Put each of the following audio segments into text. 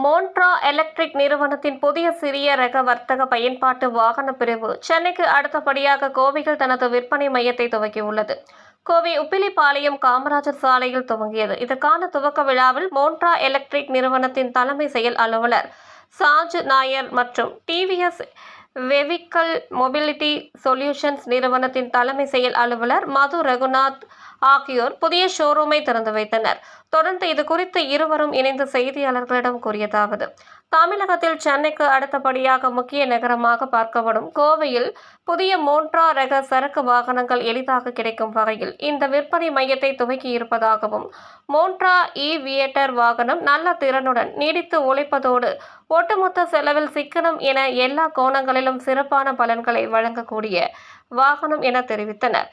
மோன்ட்ரா electric நிறுவனத்தின் புதிய சிறிய ரக வர்த்தக பயன்பாட்டு வாகன பிரிவு சென்னைக்கு அடுத்தபடியாக கோவையில் தனது விற்பனை மையத்தை துவக்கியுள்ளது. கோவை உப்பிலிபாளையம் காமராஜர் சாலையில் துவங்கியது. இதற்கான துவக்க விழாவில் மோன்ட்ரா எலக்ட்ரிக் நிறுவனத்தின் தலைமை செயல் அலுவலர் சாஜ் நாயர் மற்றும் டிவிஎஸ் வெவிக்கல் மொபிலிட்டி சொல்யூஷன்ஸ் நிறுவனத்தின் தலைமை செயல் அலுவலர் மது ரகுநாத் ஆகியோர் புதிய ஷோரூமை திறந்து வைத்தனர். தொடர்ந்து இதுகுறித்து இருவரும் இணைந்து செய்தியாளர்களிடம் கூறியதாவது: தமிழகத்தில் சென்னைக்கு அடுத்தபடியாக முக்கிய நகரமாக பார்க்கப்படும் கோவையில் புதிய மோன்ட்ரா ரக சரக்கு வாகனங்கள் எளிதாக கிடைக்கும் வகையில் இந்த விற்பனை மையத்தை துவக்கி இருப்பதாகவும், மோன்ட்ரா வியேட்டர் வாகனம் நல்ல திறனுடன் நீடித்து உழைப்பதோடு ஒட்டுமொத்த செலவில் சிக்கனம் என எல்லா கோணங்களிலும் சிறப்பான பலன்களை வழங்கக்கூடிய வாகனம் என தெரிவித்தனர்.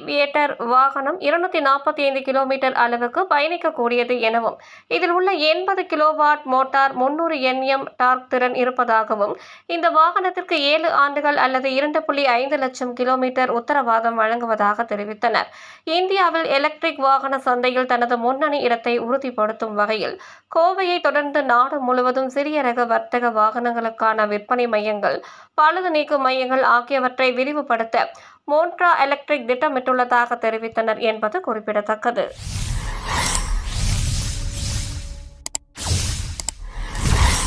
வியேட்டர் வாகனம் 245 கிலோமீட்டர் அளவுக்கு பயணிக்கக்கூடியது எனவும், இதில் உள்ள 80 கிலோவாட் மோட்டார் 300 Nm டார்க் திறன் இருப்பதாகவும், இந்த வாகனத்திற்கு 7 ஆண்டுகள் அல்லது 2.5 லட்சம் கிலோமீட்டர் உத்தரவாதம் வழங்குவதாக தெரிவித்தனர். இந்தியாவில் எலக்ட்ரிக் வாகன சந்தையில் தனது முன்னணி இடத்தை உறுதிப்படுத்தும் வகையில் கோவையை தொடர்ந்து நாடு முழுவதும் சிறிய ரக வர்த்தக வாகனங்களுக்கான விற்பனை மையங்கள், பழுது நீக்கும் மையங்கள் ஆகியவற்றை விரிவுபடுத்த மோன்ட்ரா எலக்ட்ரிக் திட்டமிட்டுள்ளதாக தெரிவித்தனர் என்பது குறிப்பிடத்தக்கது.